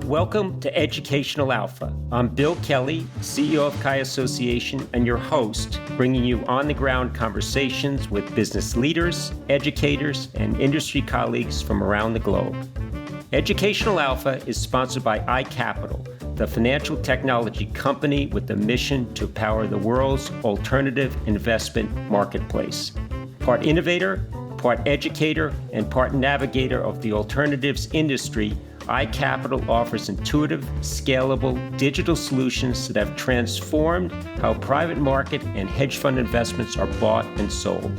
Welcome to Educational Alpha. I'm Bill Kelly, CEO of Chi Association, and your host, bringing you on-the-ground conversations with business leaders, educators, and industry colleagues from around the globe. Educational Alpha is sponsored by iCapital, the financial technology company with the mission to power the world's alternative investment marketplace. Part innovator, part educator, and part navigator of the alternatives industry, iCapital offers intuitive, scalable digital solutions that have transformed how private market and hedge fund investments are bought and sold.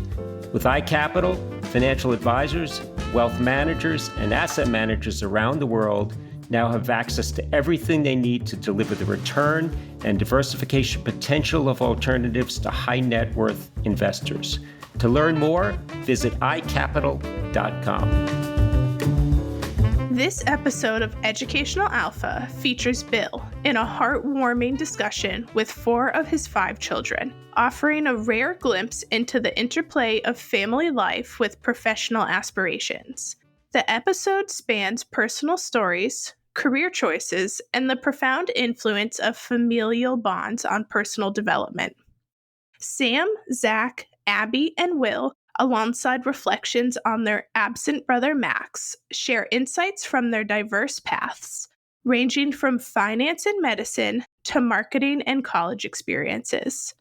With iCapital, financial advisors, wealth managers, and asset managers around the world now have access to everything they need to deliver the return and diversification potential of alternatives to high net worth investors. To learn more, visit iCapital.com. This episode of Educational Alpha features Bill in a heartwarming discussion with 4 of his 5 children, offering a rare glimpse into the interplay of family life with professional aspirations. The episode spans personal stories, career choices, and the profound influence of familial bonds on personal development. Sam, Zach, Abby, and Will, alongside reflections on their absent brother Max, share insights from their diverse paths, ranging from finance and medicine to marketing and college experiences.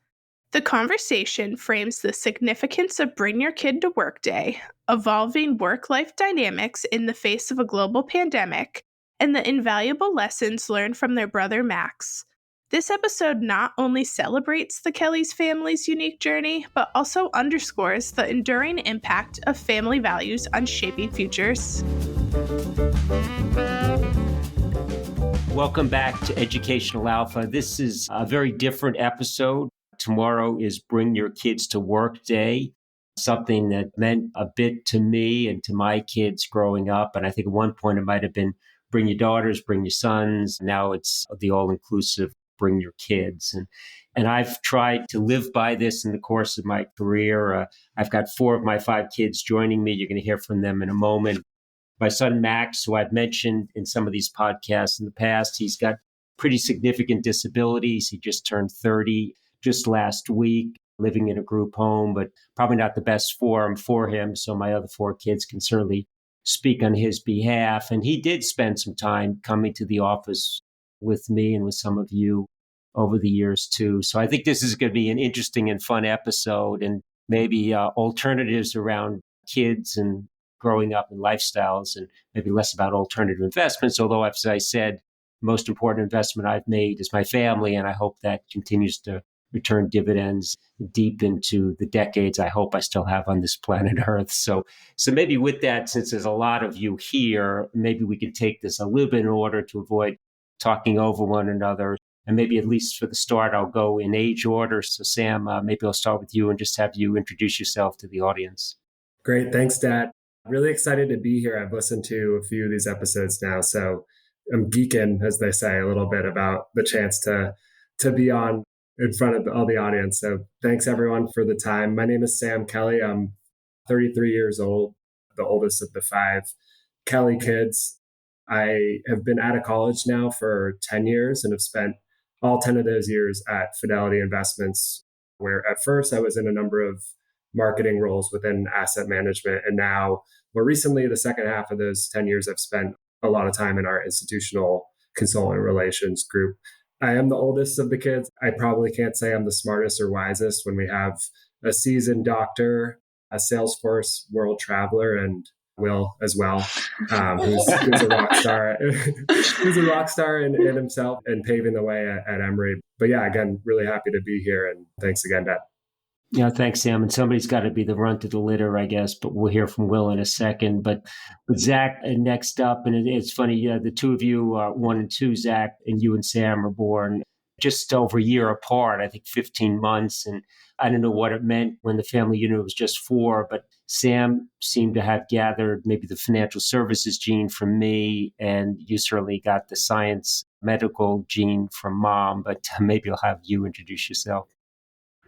The conversation frames the significance of Bring Your Kid to Work Day, evolving work-life dynamics in the face of a global pandemic, and the invaluable lessons learned from their brother Max. This episode not only celebrates the Kelly's family's unique journey, but also underscores the enduring impact of family values on shaping futures. Welcome back to Educational Alpha. This is a very different episode. Tomorrow is Bring Your Kids to Work Day, something that meant a bit to me and to my kids growing up. And I think at one point it might have been bring your daughters, bring your sons. Now it's the all-inclusive bring your kids. And I've tried to live by this in the course of my career. I've got 4 of my 5 kids joining me. You're going to hear from them in a moment. My son, Max, who I've mentioned in some of these podcasts in the past, he's got pretty significant disabilities. He just turned 30 just last week, living in a group home, but probably not the best forum for him. So my other 4 kids can certainly speak on his behalf. And he did spend some time coming to the office with me and with some of you over the years too. So I think this is going to be an interesting and fun episode, and maybe alternatives around kids and growing up and lifestyles, and maybe less about alternative investments. Although, as I said, the most important investment I've made is my family, and I hope that continues to return dividends deep into the decades I hope I still have on this planet Earth. So maybe with that, since there's a lot of you here, maybe we can take this a little bit in order to avoid talking over one another. And maybe at least for the start, I'll go in age order. So Sam, maybe I'll start with you and just have you introduce yourself to the audience. Great. Thanks, Dad. Really excited to be here. I've listened to a few of these episodes now, so I'm geeking, as they say, a little bit about the chance to be on in front of all the audience. So thanks, everyone, for the time. My name is Sam Kelly. I'm 33 years old, the oldest of the 5 Kelly kids. I have been out of college now for 10 years and have spent all 10 of those years at Fidelity Investments, where at first I was in a number of marketing roles within asset management. And now, more recently, the second half of those 10 years, I've spent a lot of time in our institutional consultant relations group. I am the oldest of the kids. I probably can't say I'm the smartest or wisest when we have a seasoned doctor, a Salesforce world traveler, and Will as well, who's a rock star, who's a rock star in himself and paving the way at Emory. But yeah, again, really happy to be here. And thanks again, Dad. Yeah, thanks, Sam. And somebody's got to be the runt of the litter, I guess, but we'll hear from Will in a second. But Zach, next up, and it's funny, the 2 of you, 1 and 2, Zach, and you and Sam are born just over a year apart, I think 15 months. And I don't know what it meant when the family unit was just 4, but Sam seemed to have gathered maybe the financial services gene from me, and you certainly got the science medical gene from Mom, but maybe I'll have you introduce yourself.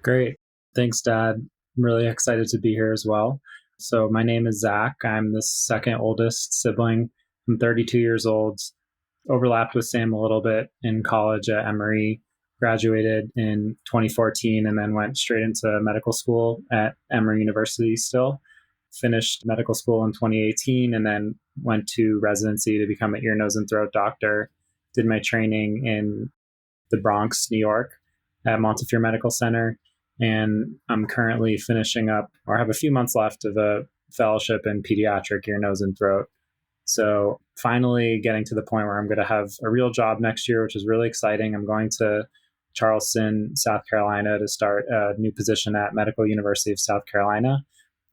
Great. Thanks, Dad. I'm really excited to be here as well. So my name is Zach. I'm the second oldest sibling. I'm 32 years old. Overlapped with Sam a little bit in college at Emory. Graduated in 2014 and then went straight into medical school at Emory University still. Finished medical school in 2018 and then went to residency to become an ear, nose, and throat doctor. Did my training in the Bronx, New York at Montefiore Medical Center. And I'm currently finishing up, or have a few months left of a fellowship in pediatric ear, nose, and throat. So finally getting to the point where I'm going to have a real job next year, which is really exciting. I'm going to Charleston, South Carolina to start a new position at Medical University of South Carolina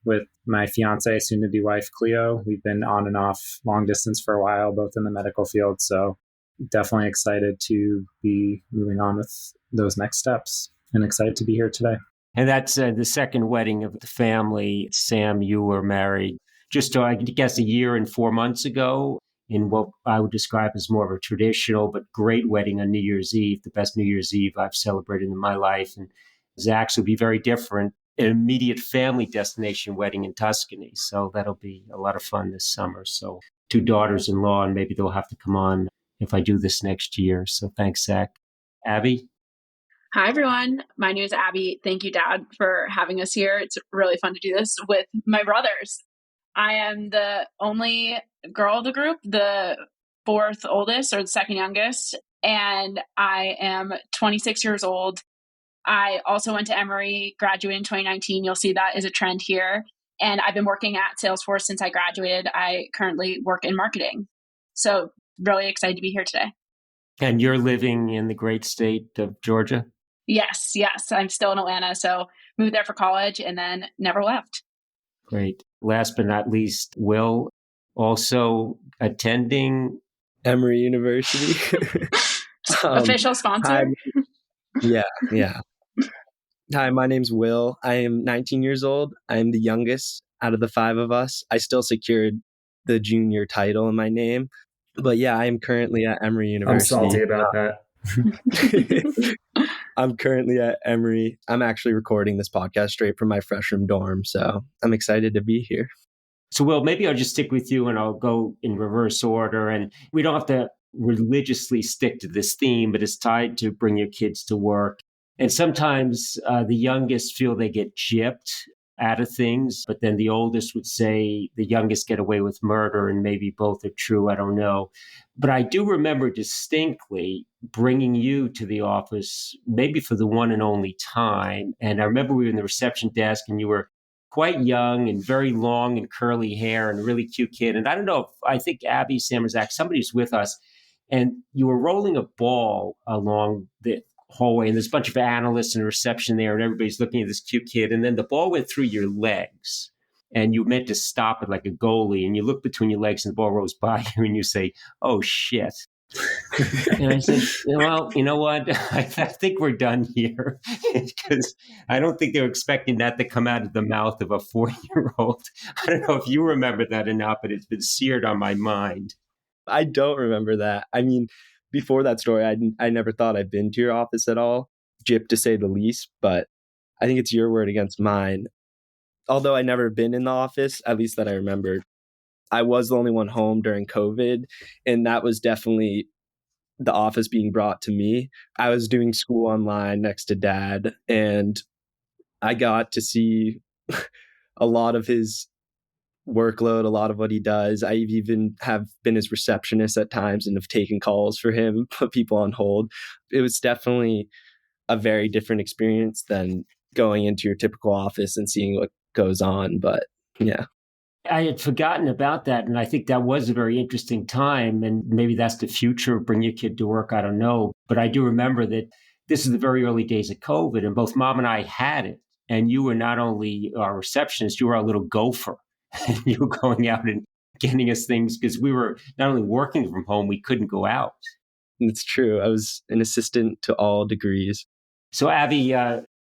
with my fiance, soon to be wife, Cleo. We've been on and off long distance for a while, both in the medical field. So definitely excited to be moving on with those next steps and excited to be here today. And that's the second wedding of the family. Sam, you were married just, I guess, a year and 4 months ago in what I would describe as more of a traditional but great wedding on New Year's Eve, the best New Year's Eve I've celebrated in my life. And Zach's will be very different, an immediate family destination wedding in Tuscany. So that'll be a lot of fun this summer. So 2 daughters-in-law, and maybe they'll have to come on if I do this next year. So thanks, Zach. Abby? Hi, everyone. My name is Abby. Thank you, Dad, for having us here. It's really fun to do this with my brothers. I am the only girl of the group, the fourth oldest or the second youngest, and I am 26 years old. I also went to Emory, graduated in 2019. You'll see that is a trend here. And I've been working at Salesforce since I graduated. I currently work in marketing. So really excited to be here today. And you're living in the great state of Georgia? Yes. I'm still in Atlanta. So moved there for college and then never left. Great. Last but not least, Will, also attending Emory University. Official sponsor? Yeah. Hi, my name's Will. I am 19 years old. I am the youngest out of the 5 of us. I still secured the junior title in my name. But yeah, I am currently at Emory University. I'm salty about that. I'm currently at Emory. I'm actually recording this podcast straight from my freshroom dorm, so I'm excited to be here. So, Will, maybe I'll just stick with you and I'll go in reverse order. And we don't have to religiously stick to this theme, but it's tied to bring your kids to work. And sometimes the youngest feel they get gypped out of things, but then the oldest would say the youngest get away with murder, and maybe both are true. I don't know. But I do remember distinctly bringing you to the office, maybe for the one and only time. And I remember we were in the reception desk and you were quite young and very long and curly hair and a really cute kid. And I don't know if, I think Abby, Sam, or Zach, somebody's with us. And you were rolling a ball along the hallway, and there's a bunch of analysts and reception there, and everybody's looking at this cute kid. And then the ball went through your legs, and you meant to stop it like a goalie. And you look between your legs, and the ball rolls by you, and you say, "Oh shit!" And I said, "Well, you know what? I think we're done here," because I don't think they were expecting that to come out of the mouth of a 4-year-old. I don't know if you remember that or not, but it's been seared on my mind. I don't remember that. I mean, before that story, I never thought I'd been to your office at all, gypped to say the least, but I think it's your word against mine. Although I never been in the office, at least that I remember, I was the only one home during COVID, and that was definitely the office being brought to me. I was doing school online next to Dad, and I got to see a lot of his workload, a lot of what he does. I even have been his receptionist at times and have taken calls for him, put people on hold. It was definitely a very different experience than going into your typical office and seeing what goes on. But yeah. I had forgotten about that. And I think that was a very interesting time. And maybe that's the future of bring your kid to work. I don't know. But I do remember that this is the very early days of COVID, and both Mom and I had it. And you were not only our receptionist, you were our little gopher. And you were going out and getting us things because we were not only working from home, we couldn't go out. It's true. I was an assistant to all degrees. So Abby,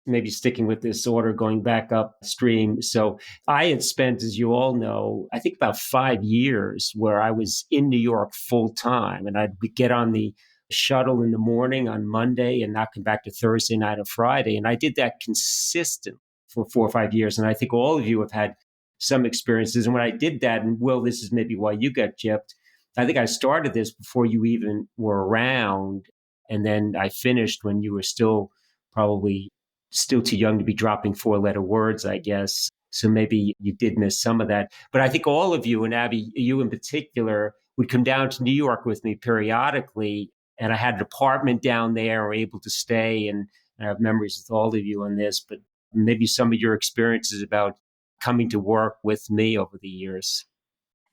maybe sticking with this order, going back upstream. So I had spent, as you all know, I think about 5 years where I was in New York full time, and I'd get on the shuttle in the morning on Monday and not come back to Thursday night or Friday. And I did that consistent for 4 or 5 years. And I think all of you have had some experiences. And when I did that, and Will, this is maybe why you got gypped, I think I started this before you even were around. And then I finished when you were still probably still too young to be dropping 4-letter words, I guess. So maybe you did miss some of that. But I think all of you, and Abby, you in particular, would come down to New York with me periodically. And I had an apartment down there, were able to stay. And I have memories with all of you on this, but maybe some of your experiences about coming to work with me over the years.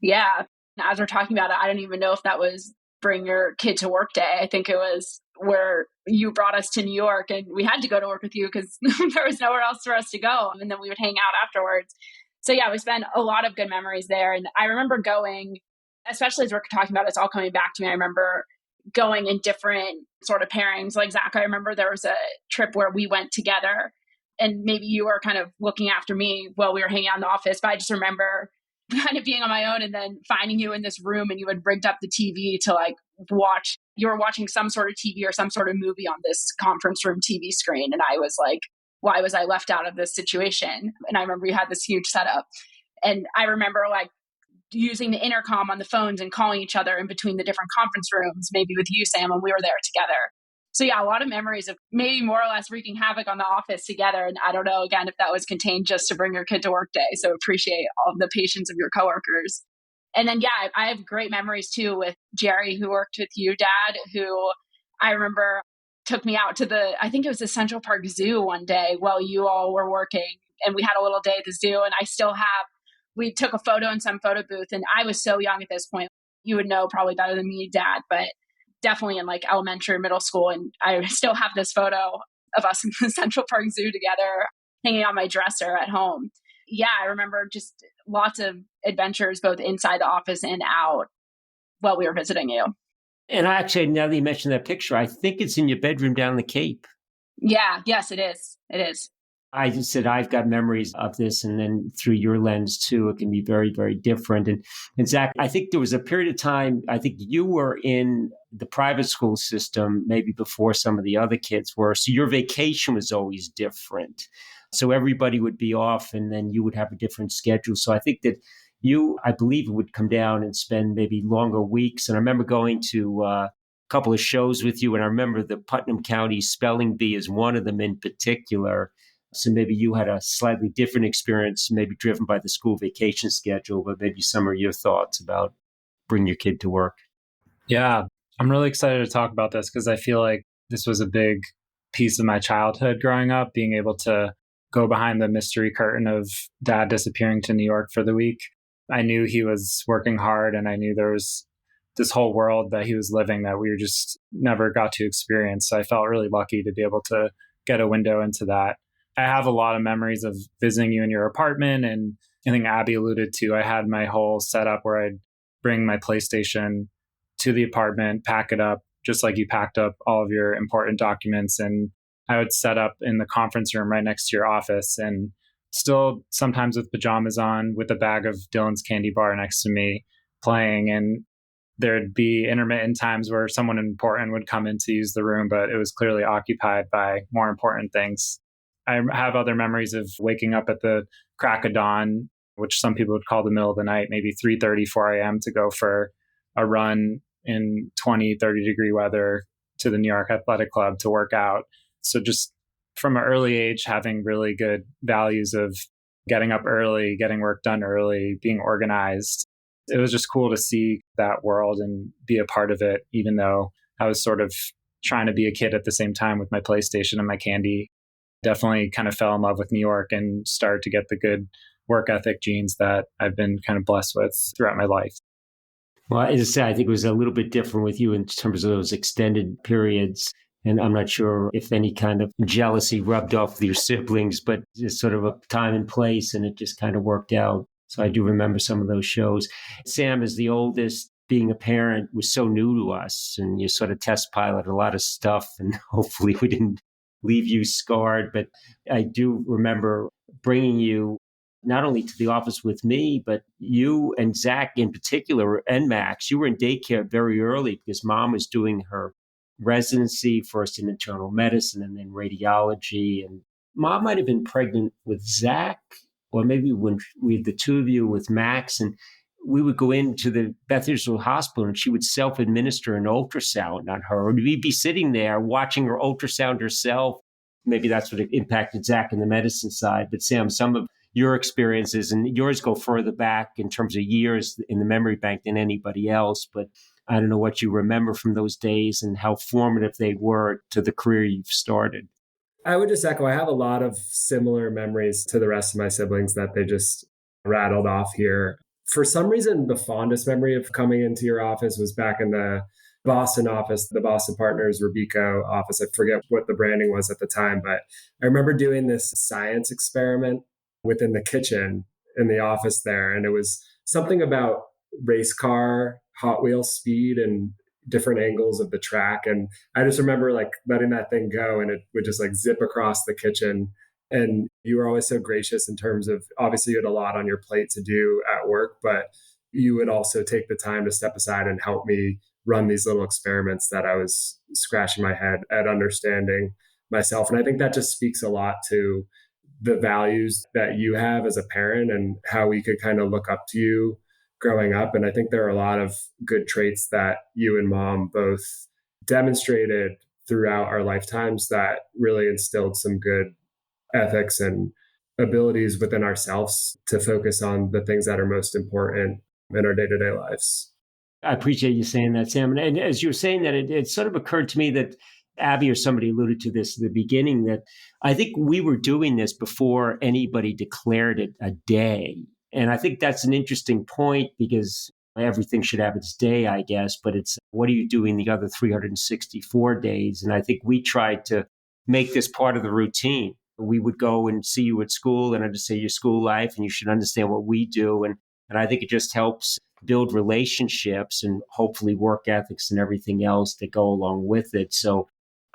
Yeah. As we're talking about it, I don't even know if that was bring your kid to work day. I think it was where you brought us to New York and we had to go to work with you because there was nowhere else for us to go. And then we would hang out afterwards. So yeah, we spent a lot of good memories there. And I remember going, especially as we're talking about, it's all coming back to me. I remember going in different sort of pairings. Like Zach, I remember there was a trip where we went together and maybe you were kind of looking after me while we were hanging out in the office. But I just remember kind of being on my own and then finding you in this room and you had rigged up the TV to like watch, you were watching some sort of TV or some sort of movie on this conference room TV screen. And I was like, why was I left out of this situation? And I remember you had this huge setup. And I remember like using the intercom on the phones and calling each other in between the different conference rooms, maybe with you, Sam, and we were there together. So yeah, a lot of memories of maybe more or less wreaking havoc on the office together. And I don't know, again, if that was contained just to bring your kid to work day. So appreciate all of the patience of your coworkers. And then, yeah, I have great memories too with Jerry, who worked with you, Dad, who I remember took me out to I think it was the Central Park Zoo one day while you all were working. And we had a little day at the zoo. And I still have, we took a photo in some photo booth. And I was so young at this point. You would know probably better than me, Dad, but definitely in like elementary or middle school. And I still have this photo of us in the Central Park Zoo together, hanging on my dresser at home. Yeah, I remember just lots of adventures, both inside the office and out while we were visiting you. And actually, now that you mentioned that picture, I think it's in your bedroom down the Cape. Yeah, yes, it is. It is. I just said I've got memories of this, and then through your lens too, it can be very, very different. And Zach, I think there was a period of time, I think you were in the private school system, maybe before some of the other kids were. So your vacation was always different. So everybody would be off, and then you would have a different schedule. So I think that you, I believe, would come down and spend maybe longer weeks. And I remember going to a couple of shows with you, and I remember the Putnam County Spelling Bee is one of them in particular. So maybe you had a slightly different experience, maybe driven by the school vacation schedule, but maybe some of your thoughts about bring your kid to work. Yeah, I'm really excited to talk about this because I feel like this was a big piece of my childhood growing up, being able to go behind the mystery curtain of Dad disappearing to New York for the week. I knew he was working hard and I knew there was this whole world that he was living that we just never got to experience. So I felt really lucky to be able to get a window into that. I have a lot of memories of visiting you in your apartment. And I think Abby alluded to, I had my whole setup where I'd bring my PlayStation to the apartment, pack it up, just like you packed up all of your important documents. And I would set up in the conference room right next to your office and still sometimes with pajamas on, with a bag of Dylan's candy bar next to me playing. And there'd be intermittent times where someone important would come in to use the room, but it was clearly occupied by more important things. I have other memories of waking up at the crack of dawn, which some people would call the middle of the night, maybe 3:30, 4 a.m. to go for a run in 20, 30 degree weather to the New York Athletic Club to work out. So just from an early age, having really good values of getting up early, getting work done early, being organized. It was just cool to see that world and be a part of it, even though I was sort of trying to be a kid at the same time with my PlayStation and my candy. Definitely kind of fell in love with New York and started to get the good work ethic genes that I've been kind of blessed with throughout my life. Well, as I said, I think it was a little bit different with you in terms of those extended periods. And I'm not sure if any kind of jealousy rubbed off with your siblings, but just sort of a time and place, and it just kind of worked out. So I do remember some of those shows. Sam, as the oldest, being a parent was so new to us, and you sort of test pilot a lot of stuff, and hopefully we didn't leave you scarred. But I do remember bringing you not only to the office with me, but you and Zach in particular, and Max, you were in daycare very early because Mom was doing her residency, first in internal medicine and then radiology. And Mom might have been pregnant with Zach or maybe when we had the two of you with Max, and we would go into the Beth Israel Hospital and she would self-administer an ultrasound on her. Or we'd be sitting there watching her ultrasound herself. Maybe that's what impacted Zach in the medicine side. But Sam, some of your experiences, and yours go further back in terms of years in the memory bank than anybody else. But I don't know what you remember from those days and how formative they were to the career you've started. I would just echo, I have a lot of similar memories to the rest of my siblings that they just rattled off here. For some reason, the fondest memory of coming into your office was back in the Boston office, the Boston Partners Robeco office. I forget what the branding was at the time, but I remember doing this science experiment within the kitchen in the office there. And it was something about race car, Hot Wheels speed and different angles of the track. And I just remember like letting that thing go and it would just like zip across the kitchen. And you were always so gracious in terms of, obviously you had a lot on your plate to do at work, but you would also take the time to step aside and help me run these little experiments that I was scratching my head at understanding myself. And I think that just speaks a lot to the values that you have as a parent and how we could kind of look up to you growing up. And I think there are a lot of good traits that you and mom both demonstrated throughout our lifetimes that really instilled some good ethics and abilities within ourselves to focus on the things that are most important in our day-to-day lives. I appreciate you saying that, Sam. And as you were saying that, it sort of occurred to me that Abby or somebody alluded to this at the beginning, that I think we were doing this before anybody declared it a day. And I think that's an interesting point because everything should have its day, I guess, but it's what are you doing the other 364 days? And I think we tried to make this part of the routine. We would go and see you at school and understand your school life, and you should understand what we do. And I think it just helps build relationships and hopefully work ethics and everything else that go along with it. So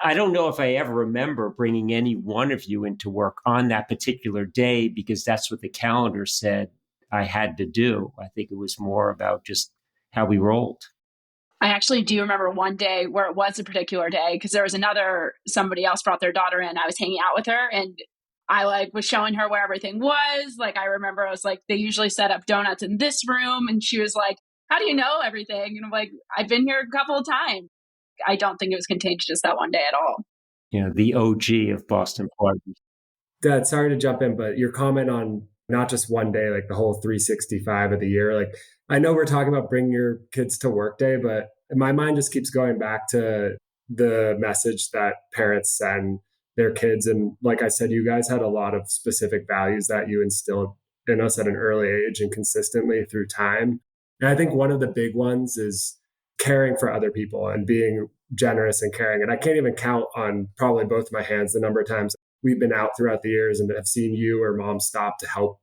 I don't know if I ever remember bringing any one of you into work on that particular day because that's what the calendar said I had to do. I think it was more about just how we rolled. I actually do remember one day where it was a particular day because there was somebody else brought their daughter in. I was hanging out with her and I was showing her where everything was. I remember I was like, they usually set up donuts in this room. And she was like, how do you know everything? And I'm like, I've been here a couple of times. I don't think it was contained to just that one day at all. Yeah, the OG of Boston parties. Dad, sorry to jump in, but your comment on not just one day, like the whole 365 of the year, I know we're talking about bring your kids to work day, but my mind just keeps going back to the message that parents send their kids. And like I said, you guys had a lot of specific values that you instilled in us at an early age and consistently through time. And I think one of the big ones is caring for other people and being generous and caring. And I can't even count on probably both my hands the number of times we've been out throughout the years and have seen you or mom stop to help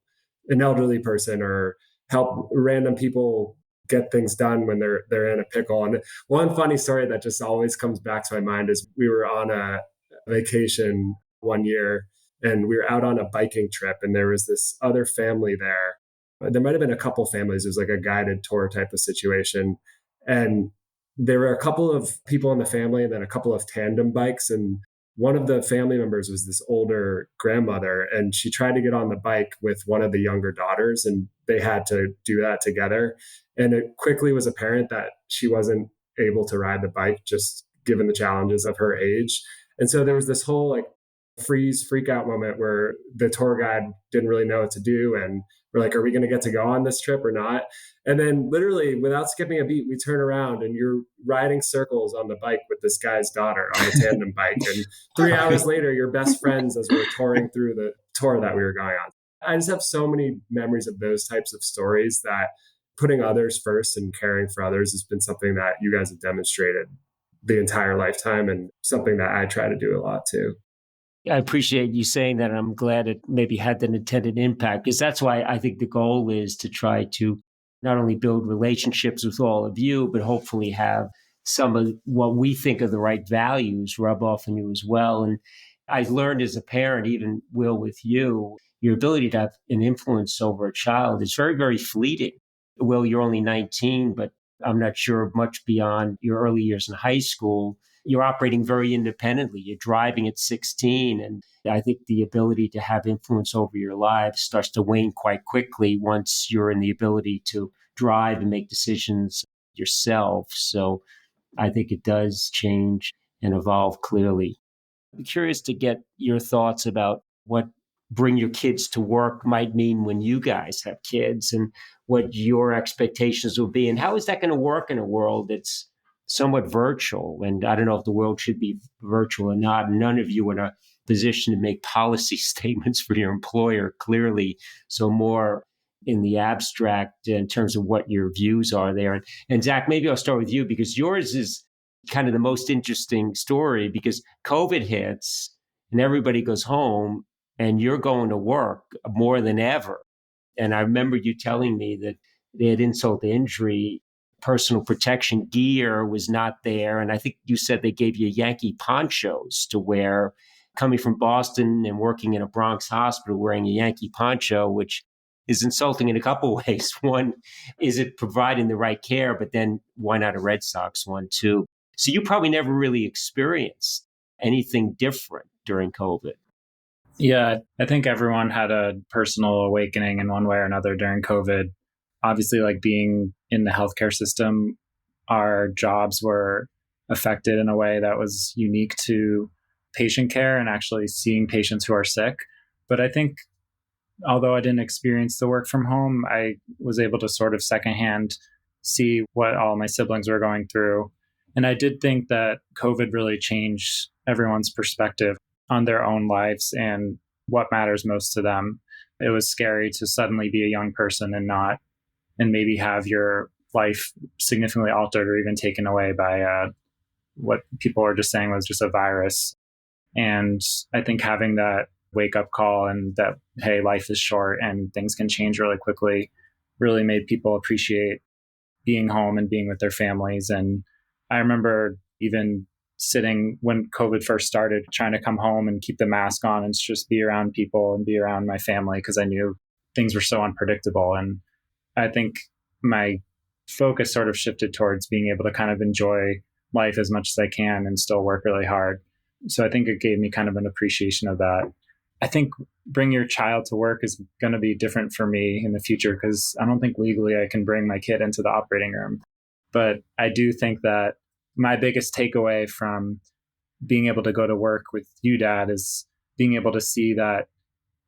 an elderly person or help random people get things done when they're in a pickle. And one funny story that just always comes back to my mind is we were on a vacation one year and we were out on a biking trip and there was this other family there. There might have been a couple families. It was like a guided tour type of situation. And there were a couple of people in the family and then a couple of tandem bikes. And one of the family members was this older grandmother, and she tried to get on the bike with one of the younger daughters, and they had to do that together. And it quickly was apparent that she wasn't able to ride the bike, just given the challenges of her age. And so there was this whole freak out moment where the tour guide didn't really know what to do. And we're like, are we going to get to go on this trip or not? And then literally without skipping a beat, we turn around and you're riding circles on the bike with this guy's daughter on a tandem bike. And 3 hours later, you're best friends as we're touring through the tour that we were going on. I just have so many memories of those types of stories that putting others first and caring for others has been something that you guys have demonstrated the entire lifetime and something that I try to do a lot too. I appreciate you saying that. And I'm glad it maybe had an intended impact because that's why I think the goal is to try to not only build relationships with all of you, but hopefully have some of what we think are the right values rub off on you as well. And I learned as a parent, even Will with you, your ability to have an influence over a child is very, very fleeting. Will, you're only 19, but I'm not sure much beyond your early years in high school. you're operating very independently. You're driving at 16. And I think the ability to have influence over your life starts to wane quite quickly once you're in the ability to drive and make decisions yourself. So I think it does change and evolve clearly. I'm curious to get your thoughts about what bring your kids to work might mean when you guys have kids and what your expectations will be. And how is that going to work in a world that's somewhat virtual? And I don't know if the world should be virtual or not. None of you are in a position to make policy statements for your employer, clearly. So more in the abstract in terms of what your views are there. And Zach, maybe I'll start with you because yours is kind of the most interesting story because COVID hits and everybody goes home and you're going to work more than ever. And I remember you telling me that they had insult to injury, personal protection gear was not there. And I think you said they gave you Yankee ponchos to wear. Coming from Boston and working in a Bronx hospital wearing a Yankee poncho, which is insulting in a couple of ways. One, is it providing the right care? But then why not a Red Sox one too? So you probably never really experienced anything different during COVID. Yeah, I think everyone had a personal awakening in one way or another during COVID. Obviously, like being in the healthcare system, our jobs were affected in a way that was unique to patient care and actually seeing patients who are sick. But I think although I didn't experience the work from home, I was able to sort of secondhand see what all my siblings were going through. And I did think that COVID really changed everyone's perspective on their own lives and what matters most to them. It was scary to suddenly be a young person and maybe have your life significantly altered or even taken away by what people were just saying was just a virus. And I think having that wake up call and that, hey, life is short and things can change really quickly really made people appreciate being home and being with their families. And I remember even sitting when COVID first started, trying to come home and keep the mask on and just be around people and be around my family because I knew things were so unpredictable. And I think my focus sort of shifted towards being able to kind of enjoy life as much as I can and still work really hard. So I think it gave me kind of an appreciation of that. I think bring your child to work is going to be different for me in the future because I don't think legally I can bring my kid into the operating room. But I do think that my biggest takeaway from being able to go to work with you, Dad, is being able to see that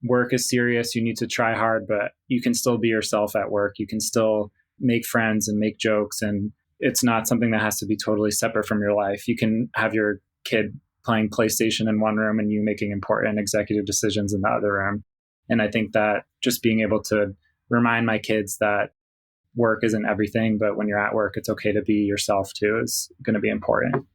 work is serious. You need to try hard, but you can still be yourself at work. You can still make friends and make jokes. And it's not something that has to be totally separate from your life. You can have your kid playing PlayStation in one room and you making important executive decisions in the other room. And I think that just being able to remind my kids that work isn't everything, but when you're at work, it's okay to be yourself too is going to be important.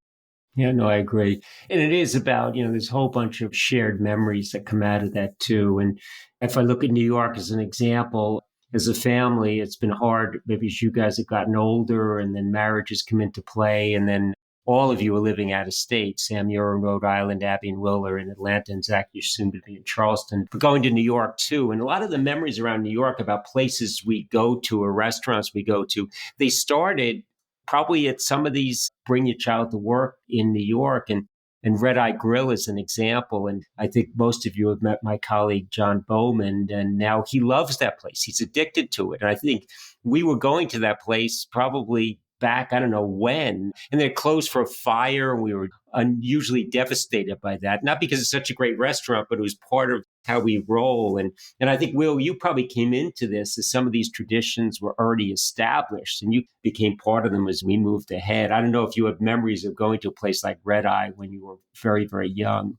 Yeah, no, I agree. And it is about, there's a whole bunch of shared memories that come out of that too. And if I look at New York as an example, as a family, it's been hard, maybe as you guys have gotten older and then marriages come into play. And then all of you are living out of state. Sam, you're in Rhode Island, Abby and Will are in Atlanta, and Zach, you're soon to be in Charleston. But going to New York too. And a lot of the memories around New York about places we go to or restaurants we go to, they started probably at some of these bring your child to work in New York. And Red Eye Grill is an example. And I think most of you have met my colleague, John Bowman, and now he loves that place. He's addicted to it. And I think we were going to that place probably back, I don't know when, and then it closed for a fire. And we were unusually devastated by that, not because it's such a great restaurant, but it was part of how we roll. And I think, Will, you probably came into this as some of these traditions were already established and you became part of them as we moved ahead. I don't know if you have memories of going to a place like Red Eye when you were very, very young.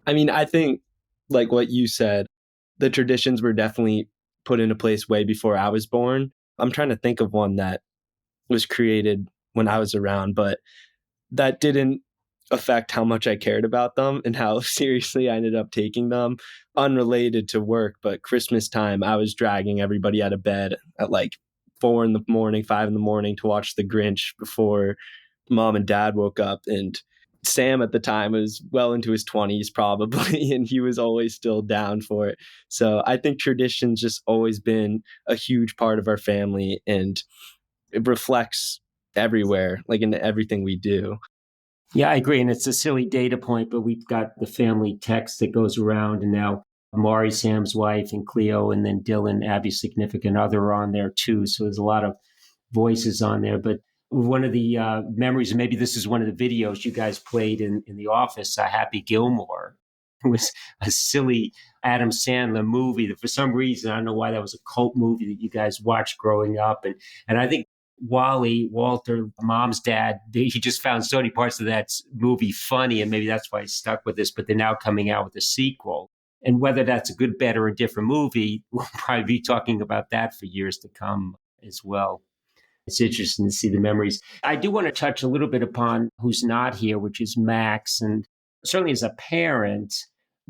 I mean, I think like what you said, the traditions were definitely put into place way before I was born. I'm trying to think of one that was created when I was around, but that didn't affect how much I cared about them and how seriously I ended up taking them, unrelated to work. But Christmas time, I was dragging everybody out of bed at like 4 a.m, 5 a.m to watch The Grinch before Mom and Dad woke up. And Sam at the time was well into his 20s probably, and he was always still down for it. So I think tradition's just always been a huge part of our family, and it reflects everywhere, like in everything we do. Yeah, I agree. And it's a silly data point, but we've got the family text that goes around, and now Amari, Sam's wife, and Cleo, and then Dylan, Abby's significant other, are on there too. So there's a lot of voices on there. But one of the memories, and maybe this is one of the videos you guys played in the office, Happy Gilmore. It was a silly Adam Sandler movie that for some reason, I don't know why, that was a cult movie that you guys watched growing up. And I think Walter, mom's dad, he just found so many parts of that movie funny, and maybe that's why he stuck with this. But they're now coming out with a sequel. And whether that's a good, bad, or a different movie, we'll probably be talking about that for years to come as well. It's interesting to see the memories. I do want to touch a little bit upon who's not here, which is Max. And certainly as a parent,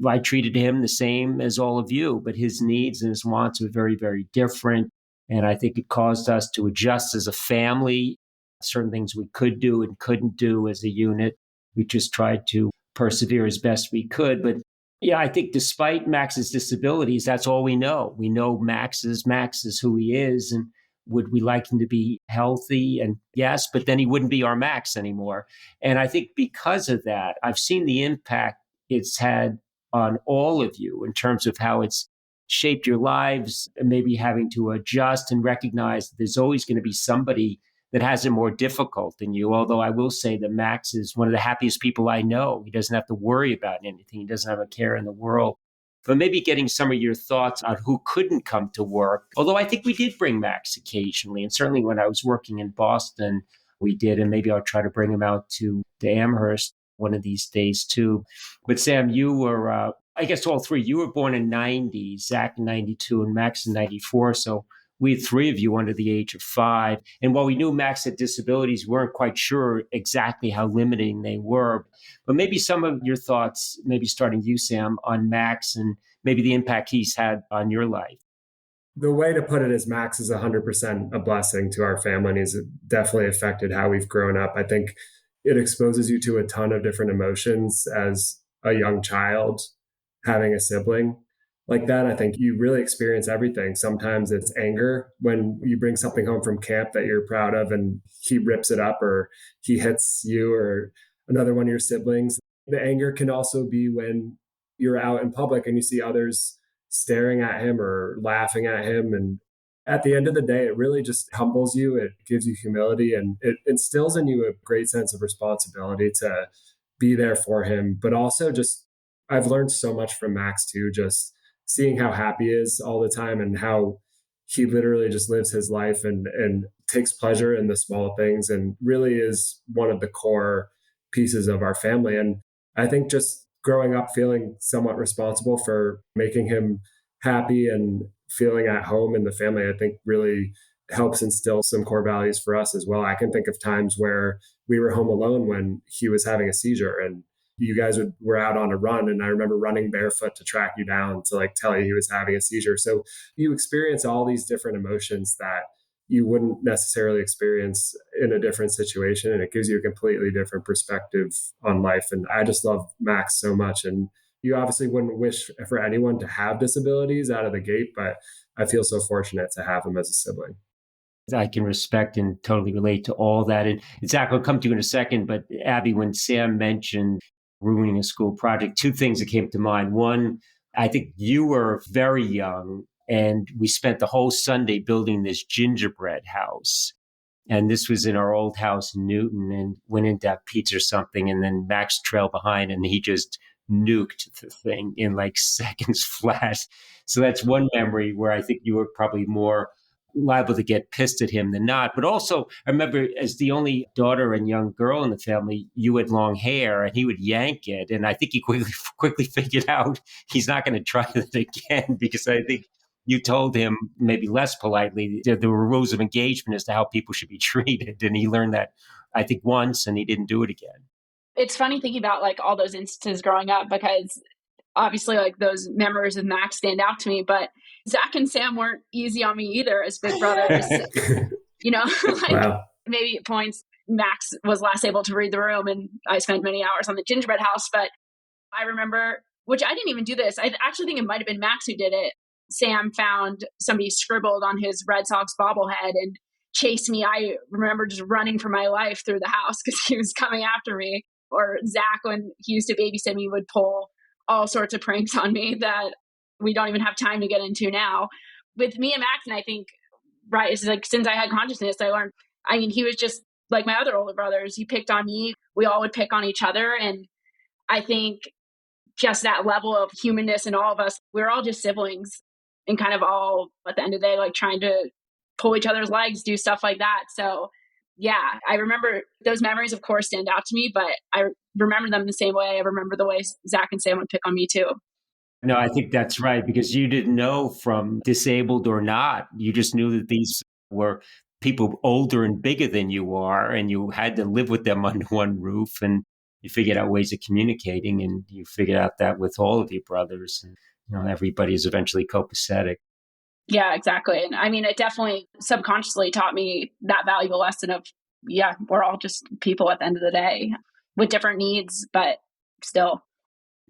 I treated him the same as all of you, but his needs and his wants were very, very different. And I think it caused us to adjust as a family, certain things we could do and couldn't do as a unit. We just tried to persevere as best we could. But yeah, I think despite Max's disabilities, that's all we know. We know Max is who he is. And would we like him to be healthy? And yes, but then he wouldn't be our Max anymore. And I think because of that, I've seen the impact it's had on all of you in terms of how it's shaped your lives, and maybe having to adjust and recognize that there's always going to be somebody that has it more difficult than you. Although I will say that Max is one of the happiest people I know. He doesn't have to worry about anything. He doesn't have a care in the world. But maybe getting some of your thoughts on who couldn't come to work. Although I think we did bring Max occasionally. And certainly when I was working in Boston, we did. And maybe I'll try to bring him out to Amherst one of these days too. But Sam, you were, I guess all three, you were born in 90, Zach in 92, and Max in 94. So we had three of you under the age of 5. And while we knew Max had disabilities, we weren't quite sure exactly how limiting they were. But maybe some of your thoughts, maybe starting you, Sam, on Max and maybe the impact he's had on your life. The way to put it is Max is 100% a blessing to our family, and he's definitely affected how we've grown up. I think it exposes you to a ton of different emotions as a young child having a sibling like that. I think you really experience everything. Sometimes it's anger when you bring something home from camp that you're proud of and he rips it up or he hits you or another one of your siblings. The anger can also be when you're out in public and you see others staring at him or laughing at him. And at the end of the day, it really just humbles you. It gives you humility and it instills in you a great sense of responsibility to be there for him. But also just, I've learned so much from Max too, just seeing how happy he is all the time and how he literally just lives his life and takes pleasure in the small things and really is one of the core pieces of our family. And I think just growing up feeling somewhat responsible for making him happy and feeling at home in the family, I think really helps instill some core values for us as well. I can think of times where we were home alone when he was having a seizure and you guys were out on a run. And I remember running barefoot to track you down to like tell you he was having a seizure. So you experience all these different emotions that you wouldn't necessarily experience in a different situation. And it gives you a completely different perspective on life. And I just love Max so much. And you obviously wouldn't wish for anyone to have disabilities out of the gate, but I feel so fortunate to have him as a sibling. I can respect and totally relate to all that. And Zach, I'll come to you in a second, but Abby, when Sam mentioned ruining a school project, two things that came to mind. One, I think you were very young and we spent the whole Sunday building this gingerbread house. And this was in our old house in Newton and went into have pizza or something. And then Max trailed behind and he just nuked the thing in like seconds flat. So that's one memory where I think you were probably more liable to get pissed at him than not. But also, I remember as the only daughter and young girl in the family, you had long hair and he would yank it. And I think he quickly figured out he's not going to try that again because I think you told him maybe less politely there were rules of engagement as to how people should be treated. And he learned that, I think, once and he didn't do it again. It's funny thinking about like all those instances growing up because obviously like those memories of Max stand out to me, but Zach and Sam weren't easy on me either as big brothers. You know, like wow. Maybe at points Max was last able to read the room and I spent many hours on the gingerbread house. But I remember, which I didn't even do this. I actually think it might've been Max who did it. Sam found somebody scribbled on his Red Sox bobblehead and chased me. I remember just running for my life through the house because he was coming after me. Or Zach, when he used to babysit me, would pull all sorts of pranks on me that we don't even have time to get into now. With me and Max, and I think, right, it's like since I had consciousness, I learned, I mean, he was just like my other older brothers. He picked on me. We all would pick on each other. And I think just that level of humanness in all of us, we're all just siblings and kind of all at the end of the day, like trying to pull each other's legs, do stuff like that. So yeah, I remember those memories, of course, stand out to me, but I remember them the same way I remember the way Zach and Sam would pick on me too. No, I think that's right, because you didn't know from disabled or not. You just knew that these were people older and bigger than you are, and you had to live with them under one roof. And you figured out ways of communicating, and you figured out that with all of your brothers. And, everybody is eventually copacetic. Yeah, exactly. And I mean, it definitely subconsciously taught me that valuable lesson of, yeah, we're all just people at the end of the day with different needs, but still.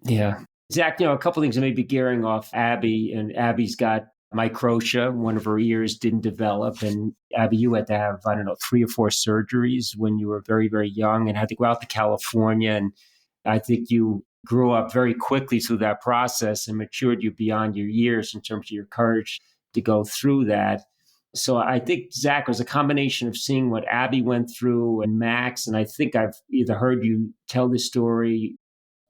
Yeah. Zach, a couple things maybe gearing off Abby, and Abby's got microtia. One of her ears didn't develop. And Abby, you had to have, 3 or 4 surgeries when you were very, very young and had to go out to California. And I think you grew up very quickly through that process and matured you beyond your years in terms of your courage to go through that. So I think, Zach, was a combination of seeing what Abby went through and Max. And I think I've either heard you tell this story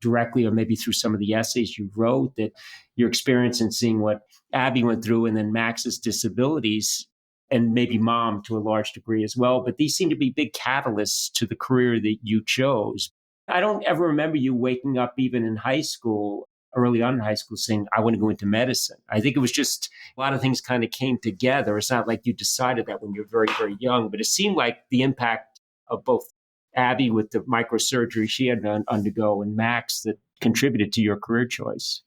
directly or maybe through some of the essays you wrote, that your experience in seeing what Abby went through and then Max's disabilities, and maybe mom to a large degree as well. But these seem to be big catalysts to the career that you chose. I don't ever remember you waking up even in high school, early on in high school, saying, I want to go into medicine. I think it was just a lot of things kind of came together. It's not like you decided that when you're very, very young, but it seemed like the impact of both Abby with the microsurgery she had to undergo and Max that contributed to your career choice.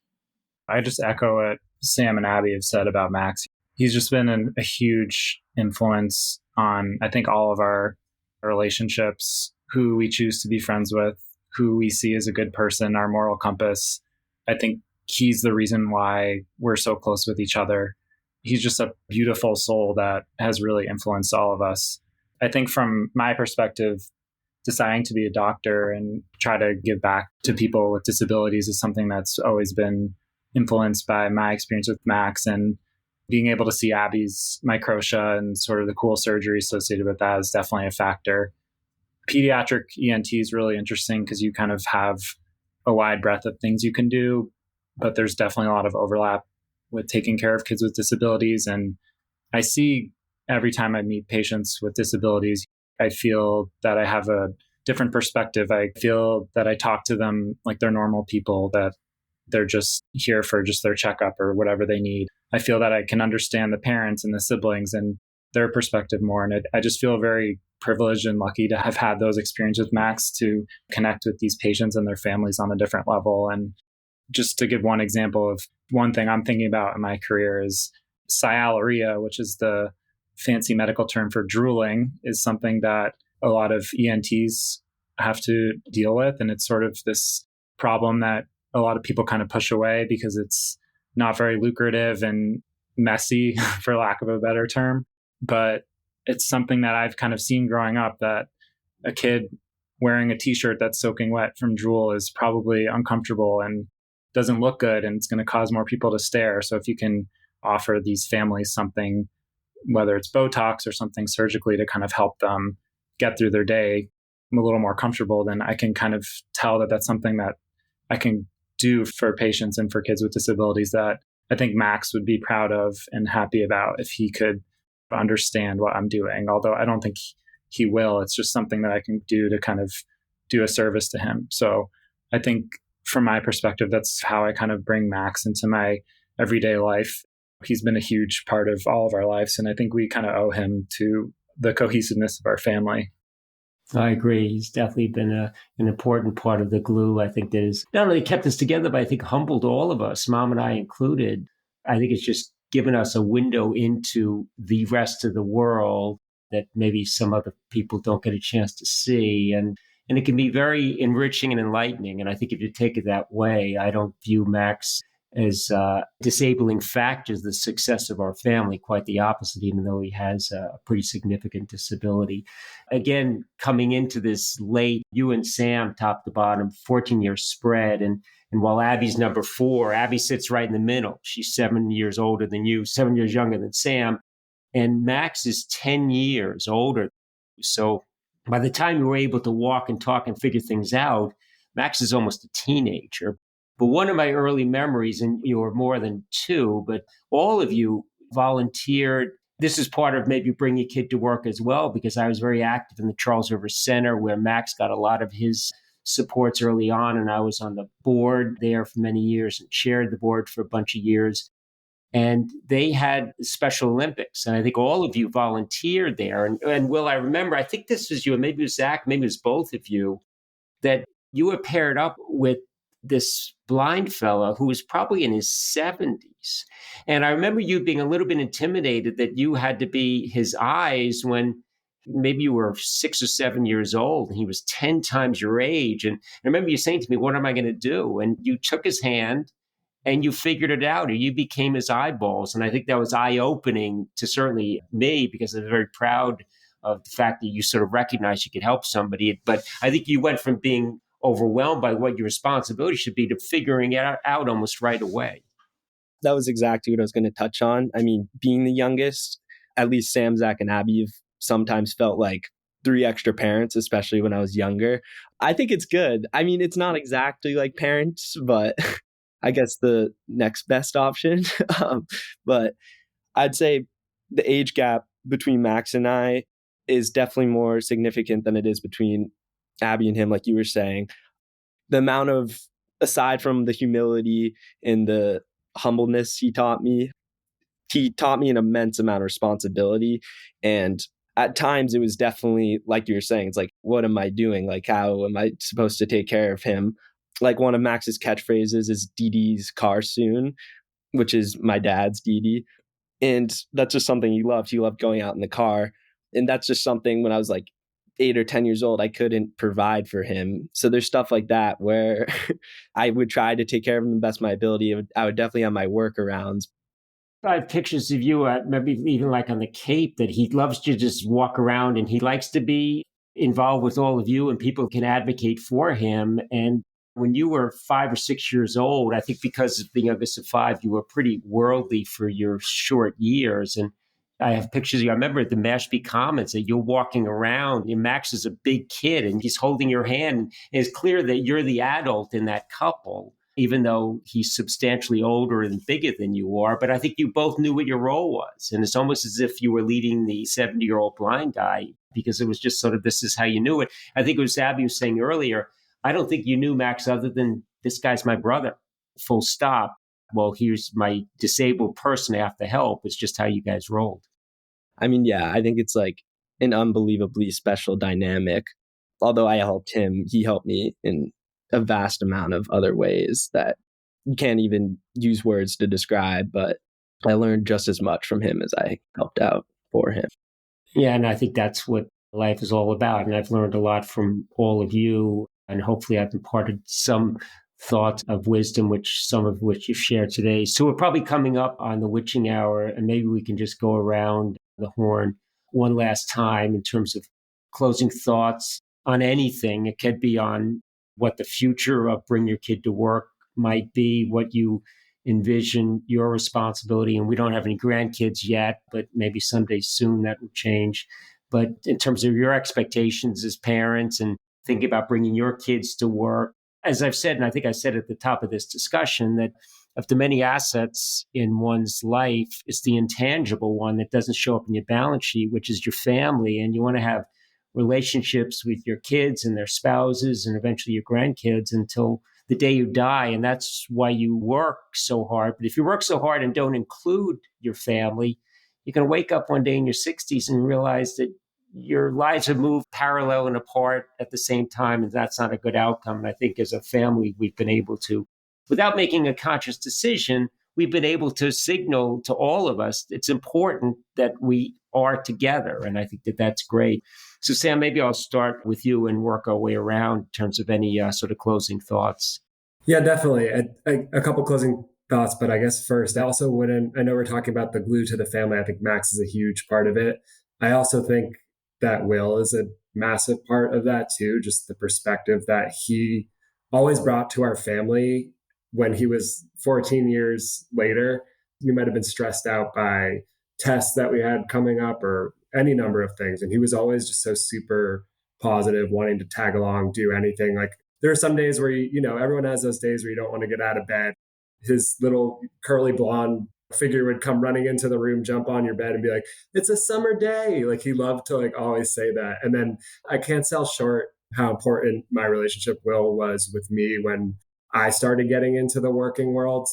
I just echo what Sam and Abby have said about Max. He's just been a huge influence on, I think, all of our relationships, who we choose to be friends with, who we see as a good person, our moral compass. I think he's the reason why we're so close with each other. He's just a beautiful soul that has really influenced all of us. I think from my perspective, deciding to be a doctor and try to give back to people with disabilities is something that's always been influenced by my experience with Max, and being able to see Abby's microtia and sort of the cool surgery associated with that is definitely a factor. Pediatric ENT is really interesting because you kind of have a wide breadth of things you can do, but there's definitely a lot of overlap with taking care of kids with disabilities. And I see every time I meet patients with disabilities, I feel that I have a different perspective. I feel that I talk to them like they're normal people, that they're just here for just their checkup or whatever they need. I feel that I can understand the parents and the siblings and their perspective more. And I just feel very privileged and lucky to have had those experiences with Max, to connect with these patients and their families on a different level. And just to give one example of one thing I'm thinking about in my career is sialorrhea, which is the fancy medical term for drooling, is something that a lot of ENTs have to deal with. And it's sort of this problem that a lot of people kind of push away because it's not very lucrative and messy, for lack of a better term. But it's something that I've kind of seen growing up, that a kid wearing a t-shirt that's soaking wet from drool is probably uncomfortable and doesn't look good, and it's going to cause more people to stare. So if you can offer these families something, whether it's Botox or something surgically to kind of help them get through their day a little more comfortable, then I can kind of tell that that's something that I can do for patients and for kids with disabilities that I think Max would be proud of and happy about if he could understand what I'm doing. Although I don't think he will. It's just something that I can do to kind of do a service to him. So I think from my perspective, that's how I kind of bring Max into my everyday life. He's been a huge part of all of our lives, and I think we kind of owe him to the cohesiveness of our family. I agree. He's definitely been an important part of the glue. I think that has not only kept us together, but I think humbled all of us, mom and I included. I think it's just given us a window into the rest of the world that maybe some other people don't get a chance to see. And it can be very enriching and enlightening. And I think if you take it that way, I don't view Max as disabling factors the success of our family. Quite the opposite, even though he has a pretty significant disability. Again, coming into this late, you and Sam, top to bottom, 14-year spread. And while Abby's number 4, Abby sits right in the middle. She's 7 years older than you, 7 years younger than Sam. And Max is 10 years older. So by the time you were able to walk and talk and figure things out, Max is almost a teenager. But one of my early memories, and you were more than 2, but all of you volunteered. This is part of maybe bring your kid to work as well, because I was very active in the Charles River Center, where Max got a lot of his supports early on. And I was on the board there for many years and chaired the board for a bunch of years. And they had Special Olympics. And I think all of you volunteered there. And Will, I remember, I think this was you, and maybe it was Zach, maybe it was both of you, that you were paired up with this blind fellow who was probably in his 70s. And I remember you being a little bit intimidated that you had to be his eyes when maybe you were 6 or 7 years old and he was 10 times your age. And I remember you saying to me, what am I going to do? And you took his hand and you figured it out, or you became his eyeballs. And I think that was eye-opening to certainly me, because I was very proud of the fact that you sort of recognized you could help somebody. But I think you went from being overwhelmed by what your responsibility should be to figuring it out almost right away. That was exactly what I was going to touch on. I mean, being the youngest, at least Sam, Zach, and Abby have sometimes felt like 3 extra parents, especially when I was younger. I think it's good. I mean, it's not exactly like parents, but I guess the next best option. But I'd say the age gap between Max and I is definitely more significant than it is between Abby and him, like you were saying. The amount of, aside from the humility and the humbleness he taught me an immense amount of responsibility. And at times it was definitely, like you were saying, it's like, what am I doing? Like, how am I supposed to take care of him? Like, one of Max's catchphrases is Dee Dee's car soon, which is my dad's Dee Dee. And that's just something he loved. He loved going out in the car. And that's just something when I was like 8 or 10 years old, I couldn't provide for him. So there's stuff like that where I would try to take care of him the best of my ability. I would definitely have my workarounds. I have pictures of you, maybe even like on the Cape, that he loves to just walk around and he likes to be involved with all of you and people can advocate for him. And when you were 5 or 6 years old, I think because of the youngest of 5, you were pretty worldly for your short years. And I have pictures of you. I remember at the Mashpee Commons that you're walking around and Max is a big kid and he's holding your hand. And it's clear that you're the adult in that couple, even though he's substantially older and bigger than you are. But I think you both knew what your role was. And it's almost as if you were leading the 70-year-old blind guy, because it was just sort of, this is how you knew it. I think it was Abby was saying earlier, I don't think you knew Max other than this guy's my brother, full stop. Well, here's my disabled person I have to help. It's just how you guys rolled. I mean, yeah, I think it's like an unbelievably special dynamic. Although I helped him, he helped me in a vast amount of other ways that you can't even use words to describe. But I learned just as much from him as I helped out for him. Yeah, and I think that's what life is all about. And I've learned a lot from all of you. And hopefully I've imparted some thoughts of wisdom, some of which you've shared today. So we're probably coming up on the witching hour, and maybe we can just go around the horn one last time in terms of closing thoughts on anything. It could be on what the future of Bring Your Kid to Work might be, what you envision your responsibility. And we don't have any grandkids yet, but maybe someday soon that will change. But in terms of your expectations as parents and thinking about bringing your kids to work, as I've said, and I think I said at the top of this discussion, that of the many assets in one's life, it's the intangible one that doesn't show up in your balance sheet, which is your family. And you want to have relationships with your kids and their spouses and eventually your grandkids until the day you die. And that's why you work so hard. But if you work so hard and don't include your family, you're going to wake up one day in your 60s and realize that your lives have moved parallel and apart at the same time, and that's not a good outcome. And I think as a family, we've been able to, without making a conscious decision, we've been able to signal to all of us it's important that we are together. And I think that that's great. So Sam, maybe I'll start with you and work our way around in terms of any sort of closing thoughts. Yeah, definitely. A couple closing thoughts, but I guess first, I also wouldn't, I know we're talking about the glue to the family. I think Max is a huge part of it. I also think that Will is a massive part of that too, just the perspective that he always brought to our family. When he was 14 years later, we might have been stressed out by tests that we had coming up or any number of things. And he was always just so super positive, wanting to tag along, do anything. Like there are some days where, everyone has those days where you don't want to get out of bed. His little curly blonde figure would come running into the room, jump on your bed and be like, it's a summer day. Like he loved to like always say that. And then I can't sell short how important my relationship Will was with me when I started getting into the working world,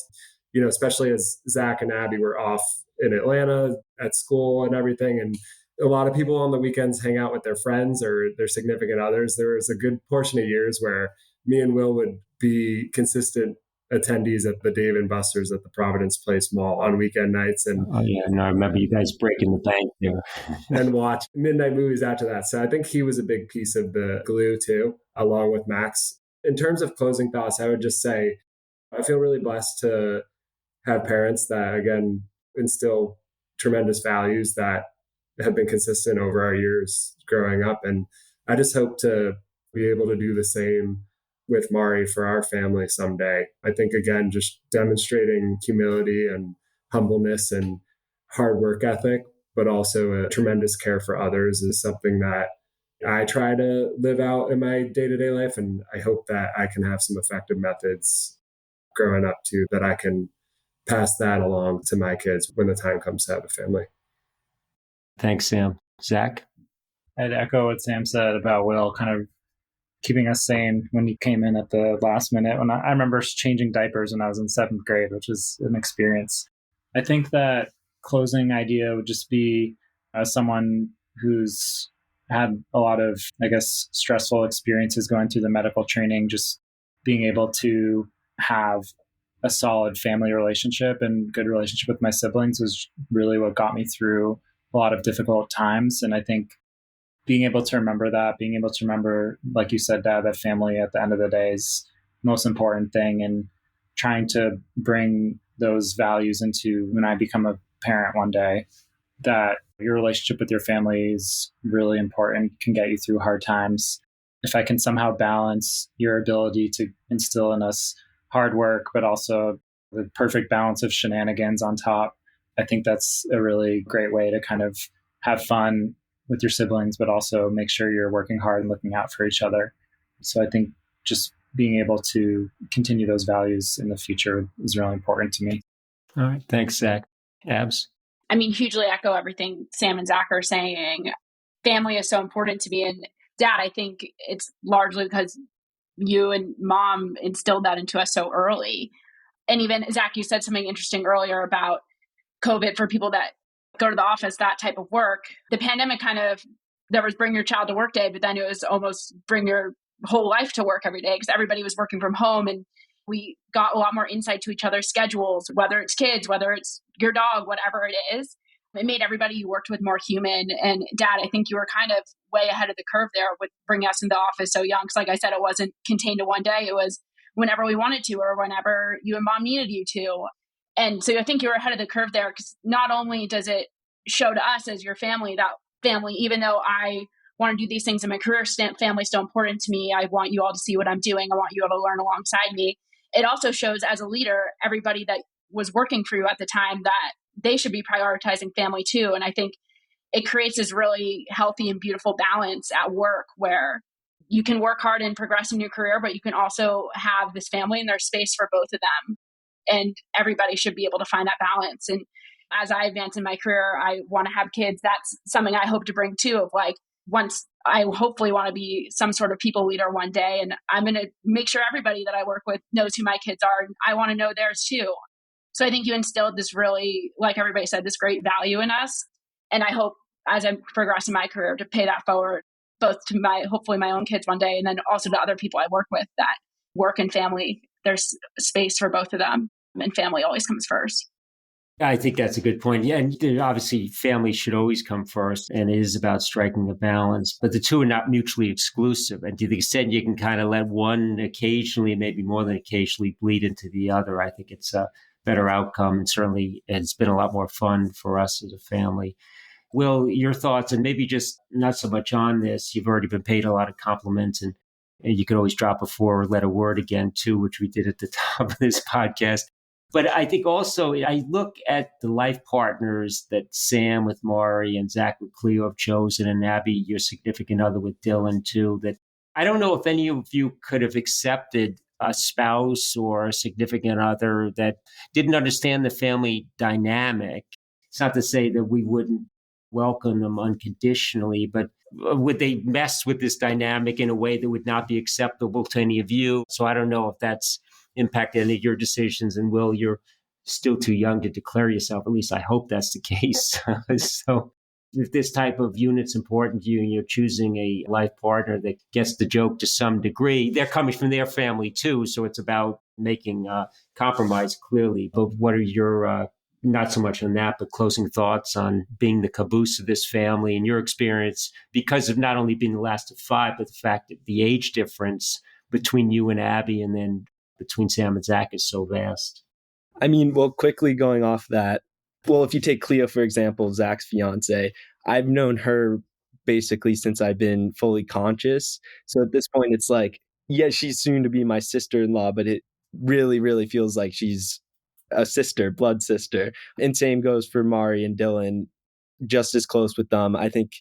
especially as Zach and Abby were off in Atlanta at school and everything. And a lot of people on the weekends hang out with their friends or their significant others. There was a good portion of years where me and Will would be consistent attendees at the Dave and Buster's at the Providence Place Mall on weekend nights. And I remember you guys breaking the bank there. and watch midnight movies after that. So I think he was a big piece of the glue too, along with Max. In terms of closing thoughts, I would just say I feel really blessed to have parents that, again, instill tremendous values that have been consistent over our years growing up. And I just hope to be able to do the same with Mari for our family someday. I think, again, just demonstrating humility and humbleness and hard work ethic, but also a tremendous care for others is something that I try to live out in my day-to-day life. And I hope that I can have some effective methods growing up too, that I can pass that along to my kids when the time comes to have a family. Thanks, Sam. Zach? I'd echo what Sam said about Will kind of keeping us sane when he came in at the last minute. When I remember changing diapers when I was in 7th grade, which was an experience. I think that closing idea would just be as someone who's had a lot of, stressful experiences going through the medical training, just being able to have a solid family relationship and good relationship with my siblings was really what got me through a lot of difficult times. And I think being able to remember that, being able to remember, like you said, Dad, that family at the end of the day is the most important thing, and trying to bring those values into when I become a parent one day, that your relationship with your family is really important, can get you through hard times. If I can somehow balance your ability to instill in us hard work, but also the perfect balance of shenanigans on top, I think that's a really great way to kind of have fun with your siblings, but also make sure you're working hard and looking out for each other. So I think just being able to continue those values in the future is really important to me. All right. Thanks, Zach. Abs? Hugely echo everything Sam and Zach are saying. Family is so important to me. And Dad, I think it's largely because you and Mom instilled that into us so early. And even, Zach, you said something interesting earlier about COVID for people that go to the office, that type of work. The pandemic there was bring your child to work day, but then it was almost bring your whole life to work every day because everybody was working from home. And we got a lot more insight to each other's schedules, whether it's kids, whether it's your dog, whatever it is. It made everybody you worked with more human. And Dad, I think you were kind of way ahead of the curve there with bringing us in the office so young. Because like I said, it wasn't contained to one day. It was whenever we wanted to or whenever you and Mom needed you to. And so I think you were ahead of the curve there because not only does it show to us as your family, that family, even though I want to do these things in my career, family's still important to me. I want you all to see what I'm doing. I want you all to learn alongside me. It also shows as a leader, everybody that was working for you at the time, that they should be prioritizing family too. And I think it creates this really healthy and beautiful balance at work where you can work hard and progress in your career, but you can also have this family and there's space for both of them. And everybody should be able to find that balance. And as I advance in my career, I want to have kids. That's something I hope to bring too, of like, once I hopefully want to be some sort of people leader one day. And I'm going to make sure everybody that I work with knows who my kids are. And I want to know theirs too. So I think you instilled this really, like everybody said, this great value in us. And I hope as I progress in my career to pay that forward, both to hopefully my own kids one day, and then also to other people I work with, that work and family, there's space for both of them. And family always comes first. I think that's a good point. Yeah, and obviously family should always come first, and it is about striking a balance. But the two are not mutually exclusive. And to the extent you can kind of let one occasionally, maybe more than occasionally, bleed into the other, I think it's better outcome. And certainly it's been a lot more fun for us as a family. Will, your thoughts, and maybe just not so much on this, you've already been paid a lot of compliments, and you could always drop a 4-letter word again too, which we did at the top of this podcast. But I think also I look at the life partners that Sam with Maury and Zach with Cleo have chosen, and Abby, your significant other with Dylan too, that I don't know if any of you could have accepted a spouse or a significant other that didn't understand the family dynamic. It's not to say that we wouldn't welcome them unconditionally, but would they mess with this dynamic in a way that would not be acceptable to any of you? So I don't know if that's impacted any of your decisions. And Will, you're still too young to declare yourself. At least I hope that's the case. So if this type of unit's important to you and you're choosing a life partner that gets the joke to some degree, they're coming from their family too. So it's about making compromise clearly. But what are your not so much on that, but closing thoughts on being the caboose of this family and your experience, because of not only being the last of 5, but the fact that the age difference between you and Abby and then between Sam and Zach is so vast. I mean, well, quickly going off that, well, if you take Cleo, for example, Zach's fiance, I've known her basically since I've been fully conscious. So at this point, it's like, yeah, she's soon to be my sister-in-law, but it really, really feels like she's a sister, blood sister. And same goes for Mari and Dylan, just as close with them. I think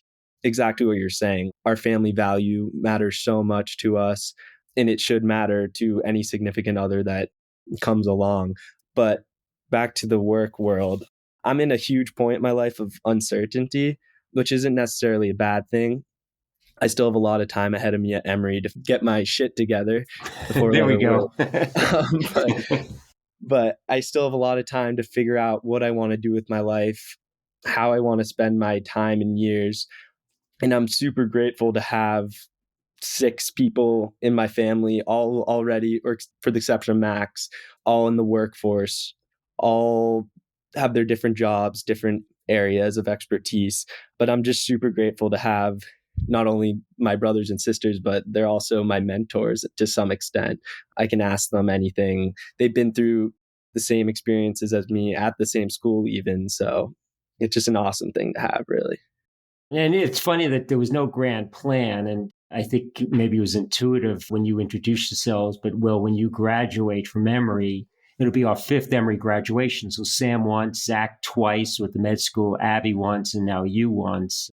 exactly what you're saying. Our family value matters so much to us, and it should matter to any significant other that comes along. But back to the work world, I'm in a huge point in my life of uncertainty, which isn't necessarily a bad thing. I still have a lot of time ahead of me at Emory to get my shit together before there we go. But I still have a lot of time to figure out what I want to do with my life, how I want to spend my time and years. And I'm super grateful to have 6 people in my family, all already, or for the exception of Max, all in the workforce, all have their different jobs, different areas of expertise. But I'm just super grateful to have not only my brothers and sisters, but they're also my mentors to some extent. I can ask them anything. They've been through the same experiences as me at the same school even. So it's just an awesome thing to have, really. And it's funny that there was no grand plan. And I think maybe it was intuitive when you introduced yourselves, but Will, when you graduate from Emory, it'll be our 5th Emory graduation. So Sam once, Zach twice with the med school, Abby once, and now you once.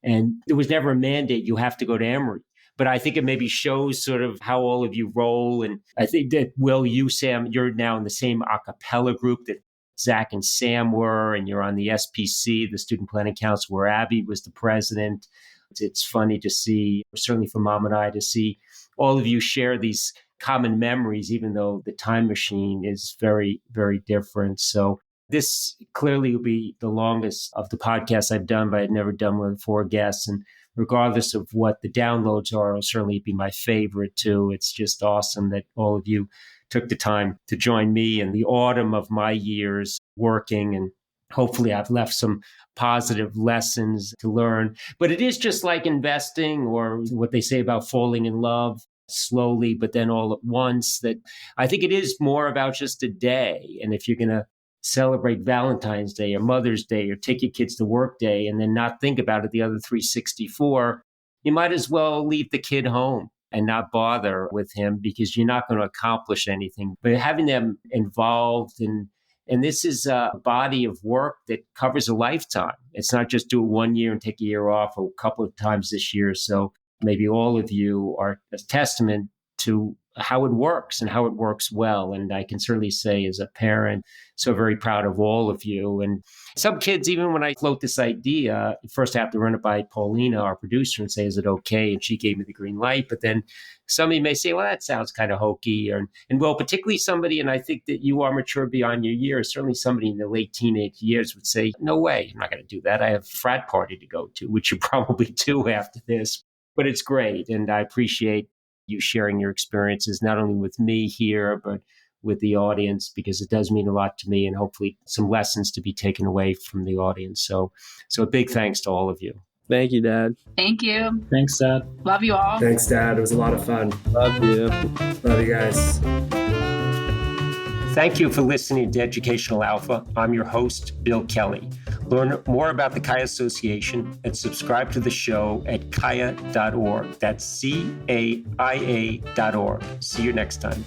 And there was never a mandate, you have to go to Emory. But I think it maybe shows sort of how all of you roll. And I think that, Will, you, Sam, you're now in the same a cappella group that Zach and Sam were, and you're on the SPC, the Student Planning Council, where Abby was the president. It's funny to see, certainly for Mom and I, to see all of you share these common memories, even though the time machine is very, very different. So this clearly will be the longest of the podcasts I've done, but I've never done one with 4 guests. And regardless of what the downloads are, it'll certainly be my favorite too. It's just awesome that all of you took the time to join me in the autumn of my years working. And hopefully I've left some positive lessons to learn. But it is just like investing, or what they say about falling in love slowly, but then all at once, that I think it is more about just a day. And if you're going to celebrate Valentine's Day or Mother's Day or take your kids to work day and then not think about it the other 364, you might as well leave the kid home and not bother with him, because you're not going to accomplish anything. But having them involved, and this is a body of work that covers a lifetime. It's not just do it 1 year and take a year off, or a couple of times this year. So maybe all of you are a testament to how it works and how it works well. And I can certainly say as a parent, so very proud of all of you. And some kids, even when I float this idea, first I have to run it by Paulina, our producer, and say, is it okay? And she gave me the green light. But then somebody may say, well, that sounds kind of hokey. And well, particularly somebody, and I think that you are mature beyond your years, certainly somebody in the late teenage years would say, no way, I'm not going to do that. I have a frat party to go to, which you probably do after this. But it's great. And I appreciate you sharing your experiences, not only with me here, but with the audience, because it does mean a lot to me, and hopefully some lessons to be taken away from the audience. So a big thanks to all of you. Thank you, Dad. Thank you. Thanks, Dad. Love you all. Thanks, Dad. It was a lot of fun. Love you. Love you guys. Thank you for listening to Educational Alpha. I'm your host, Bill Kelly. Learn more about the Kaya Association and subscribe to the show at kaya.org. That's CAIA.org. See you next time.